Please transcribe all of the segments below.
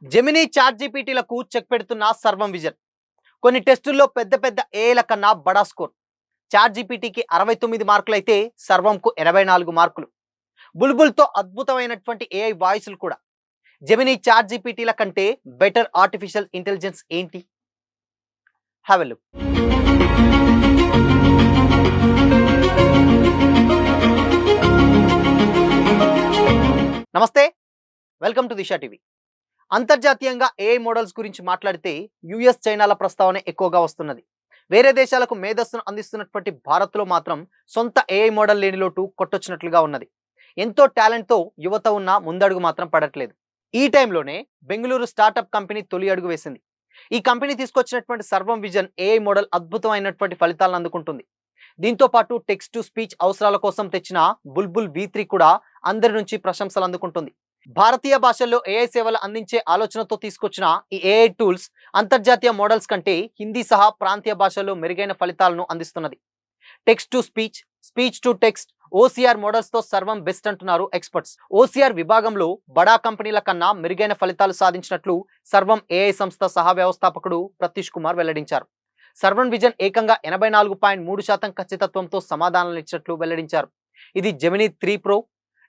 Gemini, chat జీపీటీలకు check పెడుతున్న సర్వం vision. కొన్ని టెస్టుల్లో పెద్ద పెద్ద ఏఐల కన్నా బడా స్కోర్. చాట్ జీపీటీకి 69 మార్కులైతే సర్వంకు 84 మార్కులు. బుల్బుల్తో అద్భుతమైనటువంటి ఏఐ వాయిస్లు కూడా. జెమినీ, చాట్ జీపీటీల కంటే బెటర్ ఆర్టిఫిషియల్ ఇంటెలిజెన్స్ ఏంటి? Have a look. నమస్తే, వెల్కమ్ టు దిశా టీవీ. అంతర్జాతీయంగా ఏఐ మోడల్స్ గురించి మాట్లాడితే యుఎస్, చైనాల ప్రస్తావన ఎక్కువగా వస్తున్నది. వేరే దేశాలకు మేధస్సును అందిస్తున్నటువంటి భారత్లో మాత్రం సొంత ఏఐ మోడల్ లేని లోటు కొట్టొచ్చినట్లుగా ఉన్నది. ఎంతో టాలెంట్తో యువత ఉన్న ముందడుగు మాత్రం పడట్లేదు. ఈ టైంలోనే బెంగళూరు స్టార్టప్ కంపెనీ తొలి అడుగు వేసింది. ఈ కంపెనీ తీసుకొచ్చినటువంటి సర్వం విజన్ ఏఐ మోడల్ అద్భుతమైనటువంటి ఫలితాలను అందుకుంటుంది. దీంతో పాటు టెక్స్ట్ టు స్పీచ్ అవసరాల కోసం తెచ్చిన బుల్బుల్ V3 కూడా అందరి నుంచి ప్రశంసలు అందుకుంటుంది. భారతీయ భాషల్లో ఏఐ సేవలు అందించే ఆలోచనతో తీసుకొచ్చిన ఈ ఏఐ టూల్స్ అంతర్జాతీయ మోడల్స్ కంటే హిందీ సహా ప్రాంతీయ భాషల్లో మెరుగైన ఫలితాలను అందిస్తున్నది. Text to speech, speech to text, OCR models తో సర్వం బెస్ట్ అంటున్నారు ఎక్స్పర్ట్స్. ఓసిఆర్ విభాగంలో బడా కంపెనీల కన్నా మెరుగైన ఫలితాలు సాధించినట్లు సర్వం ఏఐ సంస్థ సహా వ్యవస్థాపకుడు ప్రతీష్ కుమార్ వెల్లడించారు. సర్వం విజన్ ఏకంగా 84.3% ఖచ్చితత్వంతో సమాధానాలు ఇచ్చినట్లు వెల్లడించారు. ఇది Gemini 3 pro,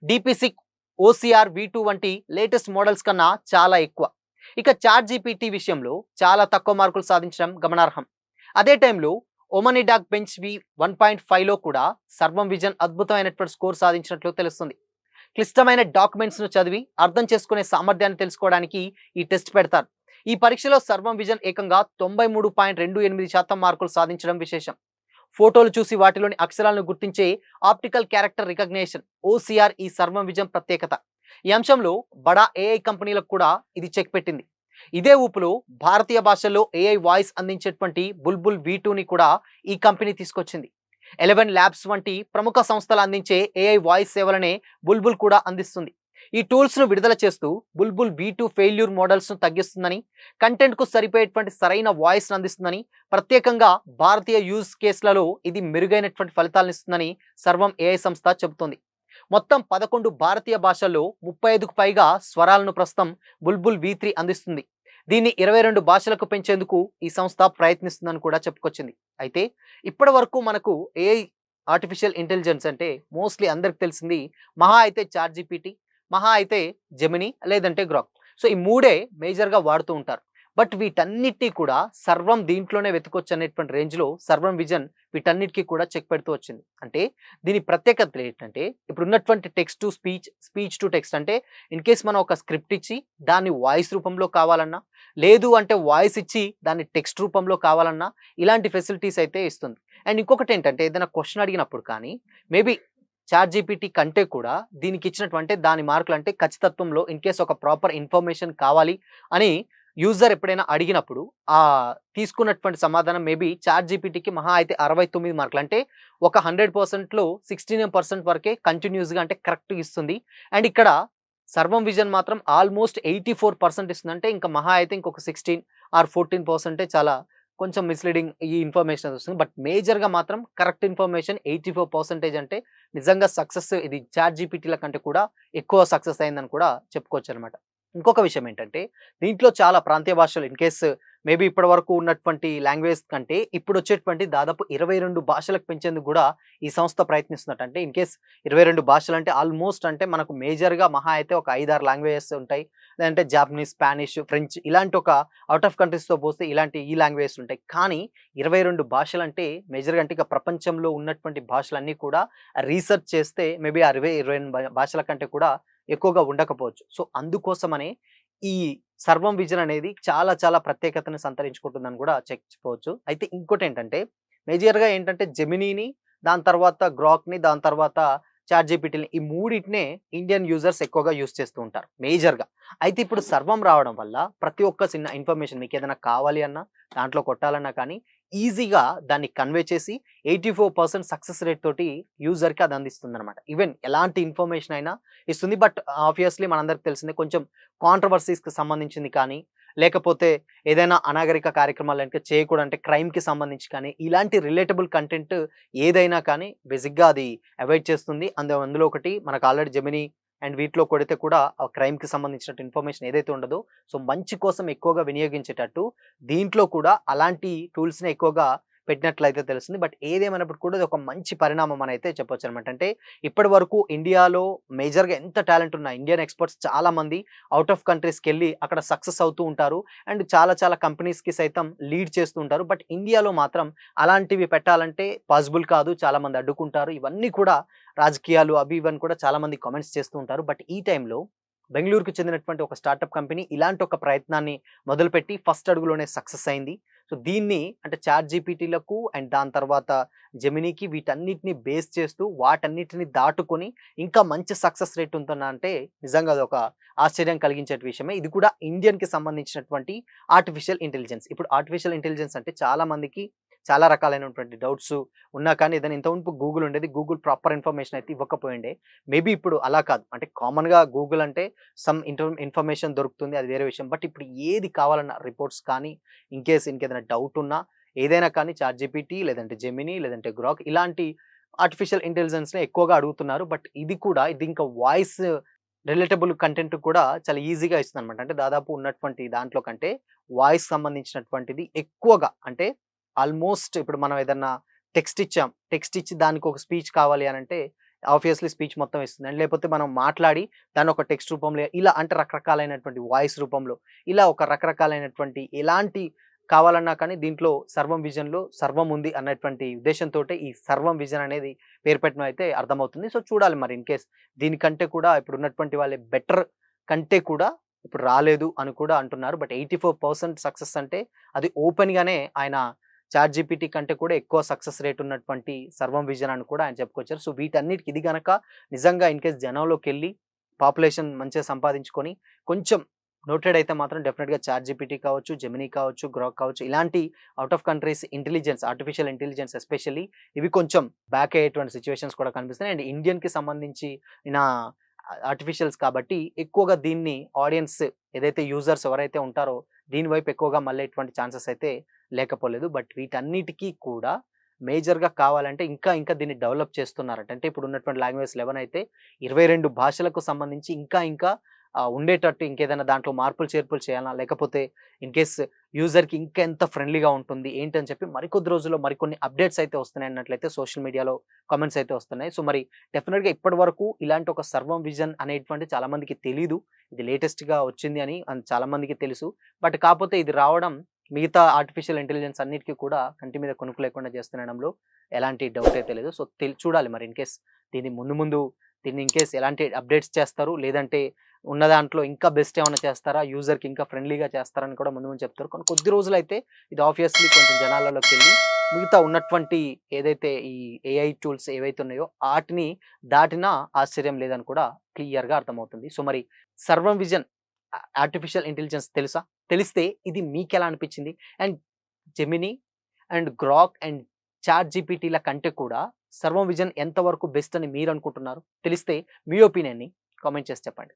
DPC, OCR V2 వంటి లేటెస్ట్ మోడల్స్ కన్నా చాలా ఎక్కువ. ఇక చాట్ జీపీటీ విషయంలో చాలా తక్కువ మార్కులు సాధించడం గమనార్హం. అదే టైంలో ఒమనిడాక్ బెంచ్ V1.5లో కూడా సర్వం విజన్ అద్భుతమైనటువంటి స్కోర్ సాధించినట్లు తెలుస్తుంది. క్లిష్టమైన డాక్యుమెంట్స్ ను చదివి అర్థం చేసుకునే సామర్థ్యాన్ని తెలుసుకోవడానికి ఈ టెస్ట్ పెడతారు. ఈ పరీక్షలో సర్వం విజన్ ఏకంగా 93.28% మార్కులు సాధించడం విశేషం. ఫోటోలు చూసి వాటిలోని అక్షరాలను గుర్తించే ఆప్టికల్ క్యారెక్టర్ రికగ్నిషన్ ఓసిఆర్ ఈ సర్వం విజన్ ప్రత్యేకత. ఈ అంశంలో బడా ఏఐ కంపెనీలకు కూడా ఇది చెక్ పెట్టింది. ఇదే ఊపులో భారతీయ భాషల్లో ఏఐ వాయిస్ అందించేటువంటి బుల్బుల్ V2ని కూడా ఈ కంపెనీ తీసుకొచ్చింది. 11 ల్యాబ్స్ వంటి ప్రముఖ సంస్థలు అందించే ఏఐ వాయిస్ సేవలనే బుల్బుల్ కూడా అందిస్తుంది. ఈ టూల్స్ ను విడుదల చేస్తూ బుల్బుల్ V2 ఫెయిల్యూర్ మోడల్స్ ను తగ్గిస్తుందని, కంటెంట్ కు సరిపోయేటువంటి సరైన వాయిస్ అందిస్తుందని, ప్రత్యేకంగా భారతీయ యూజ్ కేసులలో ఇది మెరుగైనటువంటి ఫలితాలను ఇస్తుందని సర్వం ఏఐ సంస్థ చెబుతోంది. మొత్తం 11 భారతీయ భాషల్లో 35కు పైగా స్వరాలను ప్రస్తుతం బుల్బుల్ V3 అందిస్తుంది. దీన్ని 22 భాషలకు పెంచేందుకు ఈ సంస్థ ప్రయత్నిస్తుందని కూడా చెప్పుకొచ్చింది. అయితే ఇప్పటి వరకు మనకు ఏఐ ఆర్టిఫిషియల్ ఇంటెలిజెన్స్ అంటే మోస్ట్లీ అందరికి తెలిసింది మహా అయితే చాట్ జీపీటీ, మహా అయితే జెమినీ, లేదంటే గ్రాక్. సో ఈ మూడే మేజర్గా వాడుతూ ఉంటారు. బట్ వీటన్నిటినీ కూడా సర్వం దీంట్లోనే వెతుకొచ్చు అనేటువంటి రేంజ్లో సర్వం విజన్ వీటన్నిటికీ కూడా చెక్ పెడుతూ వచ్చింది. అంటే దీని ప్రత్యేకత ఏంటంటే ఇప్పుడు ఉన్నటువంటి text to speech, speech to text అంటే ఇన్ కేస్ మనం ఒక స్క్రిప్ట్ ఇచ్చి దాన్ని వాయిస్ రూపంలో కావాలన్నా, లేదు అంటే వాయిస్ ఇచ్చి దాన్ని టెక్స్ట్ రూపంలో కావాలన్నా ఇలాంటి ఫెసిలిటీస్ అయితే ఇస్తుంది. అండ్ ఇంకొకటి ఏంటంటే ఏదైనా క్వశ్చన్ అడిగినప్పుడు కానీ మేబీ చాట్ జీపీటీ కంటే కూడా దీనికి ఇచ్చినటువంటి దాని మార్కులు అంటే ఖచ్చితత్వంలో ఇన్ కేస్ ఒక ప్రాపర్ ఇన్ఫర్మేషన్ కావాలి అని యూజర్ ఎప్పుడైనా అడిగినప్పుడు ఆ తీసుకున్నటువంటి సమాధానం మేబీ చాట్ జీపీటీకి మహా అయితే 69 మార్కులు అంటే ఒక 100%లో 69% వరకే కంటిన్యూస్గా అంటే కరెక్ట్ ఇస్తుంది. అండ్ ఇక్కడ సర్వం విజన్ మాత్రం ఆల్మోస్ట్ 84% ఇస్తుంది. అంటే ఇంకా మహా అయితే ఇంకొక 16 ఆర్ 14% చాలా కొంచెం మిస్లీడింగ్ ఈ ఇన్ఫర్మేషన్ వస్తుంది. బట్ మేజర్గా మాత్రం కరెక్ట్ ఇన్ఫర్మేషన్ 84% అంటే నిజంగా సక్సెస్ ఇది చాట్ జీపీటీల కంటే కూడా ఎక్కువ సక్సెస్ అయిందని కూడా చెప్పుకోవచ్చు అనమాట. ఇంకొక విషయం ఏంటంటే దీంట్లో చాలా ప్రాంతీయ భాషలు ఇన్ కేస్ మేబీ ఇప్పటి వరకు ఉన్నటువంటి లాంగ్వేజ్ కంటే ఇప్పుడు వచ్చేటువంటి దాదాపు 22 భాషలకు పెంచేందుకు కూడా ఈ సంస్థ ప్రయత్నిస్తున్నట్టు. అంటే ఇన్ కేస్ 22 భాషలు అంటే ఆల్మోస్ట్ అంటే మనకు మేజర్గా మహా అయితే ఒక 5-6 లాంగ్వేజెస్ ఉంటాయి. లేదంటే జాపనీస్, స్పానిష్, ఫ్రెంచ్ ఇలాంటి ఒక అవుట్ ఆఫ్ కంట్రీస్తో పోస్తే ఇలాంటి ఈ లాంగ్వేజెస్ ఉంటాయి. కానీ 22 భాషలు అంటే మేజర్గా అంటే ఇక ప్రపంచంలో ఉన్నటువంటి భాషలన్నీ కూడా రీసెర్చ్ చేస్తే మేబీ 22 భాషల కంటే కూడా ఎక్కువగా ఉండకపోవచ్చు. సో అందుకోసమనే ఈ సర్వం విజన్ అనేది చాలా చాలా ప్రత్యేకతను సంతరించుకుంటుందని కూడా చెప్పుకోవచ్చు. అయితే ఇంకోటి ఏంటంటే మేజర్గా ఏంటంటే జెమినీని, దాని తర్వాత గ్రాక్ని, దాని తర్వాత చాట్ జీపీటీని ఈ మూడిటినే ఇండియన్ యూజర్స్ ఎక్కువగా యూజ్ చేస్తూ ఉంటారు మేజర్గా. అయితే ఇప్పుడు సర్వం రావడం వల్ల ప్రతి ఒక్క చిన్న ఇన్ఫర్మేషన్ మీకు ఏదైనా కావాలి అన్నా, దాంట్లో కొట్టాలన్నా కానీ ఈజీగా దాన్ని కన్వే చేసి 84% సక్సెస్ రేట్ తోటి యూజర్కి అది అందిస్తుంది అనమాట. ఈవెన్ ఎలాంటి ఇన్ఫర్మేషన్ అయినా ఇస్తుంది. బట్ ఆబ్వియస్లీ మనందరికి తెలిసిందే కొంచెం కాంట్రవర్సీస్కి సంబంధించింది కానీ, లేకపోతే ఏదైనా అనాగరిక కార్యక్రమాలు అంటే చేయకూడదు అంటే క్రైమ్కి సంబంధించి కానీ ఇలాంటి రిలేటబుల్ కంటెంట్ ఏదైనా కానీ బేసిక్గా అది అవాయిడ్ చేస్తుంది. అందులో ఒకటి మనకు ఆల్రెడీ జెమినీ అండ్ వీటిలో కొడితే కూడా ఆ క్రైమ్‌కి సంబంధించిన ఇన్ఫర్మేషన్ ఏదైతే ఉండదో, సో మంచి కోసం ఎక్కువగా వినియోగించేటట్టు దీంట్లో కూడా అలాంటి టూల్స్‌ని ఎక్కువగా పెట్టినట్లయితే తెలుస్తుంది. బట్ ఏదేమైనప్పటికి కూడా ఇది ఒక మంచి పరిణామం అని అయితే చెప్పొచ్చనమాట. అంటే ఇప్పటి వరకు ఇండియాలో మేజర్‌గా ఎంత టాలెంట్ ఉన్న ఇండియన్ ఎక్స్‌పర్ట్స్ చాలామంది ఔట్ ఆఫ్ కంట్రీస్‌కెళ్ళి అక్కడ సక్సెస్ అవుతూ ఉంటారు. అండ్ చాలా చాలా కంపెనీస్‌కి సైతం లీడ్ చేస్తూ ఉంటారు. బట్ ఇండియాలో మాత్రం అలాంటివి పెట్టాలంటే పాసిబుల్ కాదు. చాలామంది అడ్డుకుంటారు. ఇవన్నీ కూడా రాజకీయాలు అవి ఇవన్నీ కూడా చాలామంది కామెంట్స్ చేస్తూ ఉంటారు. బట్ ఈ టైంలో బెంగుళూరుకి చెందినటువంటి ఒక స్టార్టప్ కంపెనీ ఇలాంటి ఒక ప్రయత్నాన్ని మొదలుపెట్టి ఫస్ట్ అడుగులోనే సక్సెస్ అయింది. సో దీన్ని అంటే చాట్ జీపీటీలకు అండ్ దాని తర్వాత జెమినీకి వీటన్నిటిని బేస్ చేస్తూ వాటన్నిటిని దాటుకొని ఇంకా మంచి సక్సెస్ రేట్ ఉంటుందా అంటే నిజంగా అదొక ఆశ్చర్యం కలిగించే విషయమే. ఇది కూడా ఇండియన్‌కి సంబంధించినటువంటి ఆర్టిఫిషియల్ ఇంటెలిజెన్స్. ఇప్పుడు ఆర్టిఫిషియల్ ఇంటెలిజెన్స్ అంటే చాలా మందికి చాలా రకాలైనటువంటి డౌట్స్ ఉన్నా కానీ ఏదైనా ఇంతకుమునుపు గూగుల్ ఉండేది. గూగుల్ ప్రాపర్ ఇన్ఫర్మేషన్ అయితే ఇవ్వకపోయుండే. మేబీ ఇప్పుడు అలా కాదు. అంటే కామన్‌గా గూగుల్ అంటే సమ్ ఇన్ఫర్మేషన్ దొరుకుతుంది. అది వేరే విషయం. బట్ ఇప్పుడు ఏది కావాలన్నా రిపోర్ట్స్ కానీ, ఇంకేదైనా డౌట్ ఉన్నా ఏదైనా కానీ చాట్‌జీపీటీ లేదంటే జెమినీ లేదంటే గ్రాక్ ఇలాంటి ఆర్టిఫిషియల్ ఇంటెలిజెన్స్‌నే ఎక్కువగా అడుగుతున్నారు. బట్ ఇది ఇంకా వాయిస్ రిలేటబుల్ కంటెంట్ కూడా చాలా ఈజీగా ఇస్తుందనమాట. అంటే దాదాపు ఉన్నటువంటి దాంట్లో కంటే వాయిస్ సంబంధించినటువంటిది ఎక్కువగా అంటే ఆల్మోస్ట్ ఇప్పుడు మనం ఏదన్నా టెక్స్ట్ ఇచ్చాం. టెక్స్ట్ ఇచ్చి దానికి ఒక స్పీచ్ కావాలి అనంటే ఆబ్వియస్‌లీ స్పీచ్ మొత్తం ఇస్తుంది. అండ్ లేకపోతే మనం మాట్లాడి దాన్ని ఒక టెక్స్ట్ రూపంలో ఇలా అంటే రకరకాలైనటువంటి వాయిస్ రూపంలో ఇలా ఒక రకరకాలైనటువంటి ఎలాంటి కావాలన్నా కానీ దీంట్లో సర్వం విజన్‌లో సర్వం ఉంది అన్నటువంటి ఉద్దేశంతోటే ఈ సర్వం విజన్ అనేది పేరు పెట్టడం అయితే అర్థమవుతుంది. సో చూడాలి మరి ఇన్‌కేస్ దీనికంటే కూడా ఇప్పుడున్నటువంటి వాళ్ళే బెటర్ కంటే కూడా ఇప్పుడు రాలేదు అని కూడా అంటున్నారు. బట్ 84% సక్సెస్ అంటే అది ఓపెన్‌గానే ఆయన చాట్‌జీపీటీ కంటే కూడా ఎక్కువ సక్సెస్ రేట్ ఉన్నటువంటి సర్వం విజన్ అని కూడా ఆయన చెప్పుకొచ్చారు. సో వీటన్నిటికి ఇది గనక నిజంగా ఇన్‌కేస్ జనంలోకెళ్ళి పాపులేషన్ మంచిగా సంపాదించుకొని కొంచెం నోటెడ్ అయితే మాత్రం డెఫినిట్‌గా చాట్‌జీపీటీ కావచ్చు, జెమినీ కావచ్చు, గ్రాక్ కావచ్చు ఇలాంటి out of countries intelligence, artificial intelligence especially ఇవి కొంచెం బ్యాక్ అయ్యేటువంటి సిట్యుయేషన్స్ కూడా కనిపిస్తున్నాయి. అండ్ ఇండియన్‌కి సంబంధించిన ఆర్టిఫిషియల్స్ కాబట్టి ఎక్కువగా దీన్ని ఆడియన్స్ ఏదైతే యూజర్స్ ఎవరైతే ఉంటారో దీని వైపు ఎక్కువగా మళ్ళేటువంటి ఛాన్సెస్ అయితే లేకపోలేదు. బట్ వీటన్నిటికి కూడా మేజర్‌గా కావాలంటే ఇంకా దీన్ని డెవలప్ చేస్తున్నారట. అంటే ఇప్పుడున్నటువంటి లాంగ్వేజ్ 11 అయితే 22 భాషలకు సంబంధించి ఇంకా ఉండేటట్టు ఇంకేదైనా దాంట్లో మార్పులు, చేర్పులు చేయాలా? లేకపోతే ఇన్‌కేస్ యూజర్‌కి ఇంకా ఎంత ఫ్రెండ్లీగా ఉంటుంది ఏంటని చెప్పి మరికొద్ది రోజుల్లో మరికొన్ని అప్డేట్స్ అయితే వస్తున్నాయి అన్నట్లయితే సోషల్ మీడియాలో కామెంట్స్ అయితే వస్తున్నాయి. సో మరి డెఫినిట్‌గా ఇప్పటి వరకు ఇలాంటి ఒక సర్వం విజన్ అనేటువంటిది చాలా మందికి తెలీదు. ఇది లేటెస్ట్‌గా వచ్చింది అని చాలా మందికి తెలుసు. బట్ కాపోతే ఇది రావడం మిగతా ఆర్టిఫిషియల్ ఇంటెలిజెన్స్ అన్నిటికి కూడా కంటి మీద కునుకు లేకుండా చేస్తుండడంలో ఎలాంటి డౌట్ అయితే లేదు. సో చూడాలి మరి ఇన్‌కేస్ దీన్ని ముందు దీన్ని ఇన్‌కేస్ ఎలాంటి అప్డేట్స్ చేస్తారు? లేదంటే ఉన్న దాంట్లో ఇంకా బెస్ట్ ఏమన్నా చేస్తారా? యూజర్‌కి ఇంకా ఫ్రెండ్లీగా చేస్తారని కూడా ముందు చెప్తారు. కానీ కొద్ది రోజులైతే ఇది ఆబ్వియస్‌లీ కొంచెం జనాలలోకెళ్ళి మిగతా ఉన్నటువంటి ఏదైతే ఈ ఏఐ టూల్స్ ఏవైతే ఉన్నాయో ఆటిని దాటినా ఆశ్చర్యం లేదని కూడా క్లియర్‌గా అర్థమవుతుంది. సో మరి సర్వం విజన్ ఆర్టిఫిషియల్ ఇంటెలిజెన్స్ తెలుసా? తెలిస్తే ఇది మీకెలా అనిపించింది? And Gemini and Grok and chat జీపీటీల కంటే కూడా సర్వం విజన్ ఎంత వరకు బెస్ట్ అని మీరనుకుంటున్నారు? తెలిస్తే మీ ఒపీనియన్‌ని కామెంట్ చేసి చెప్పండి.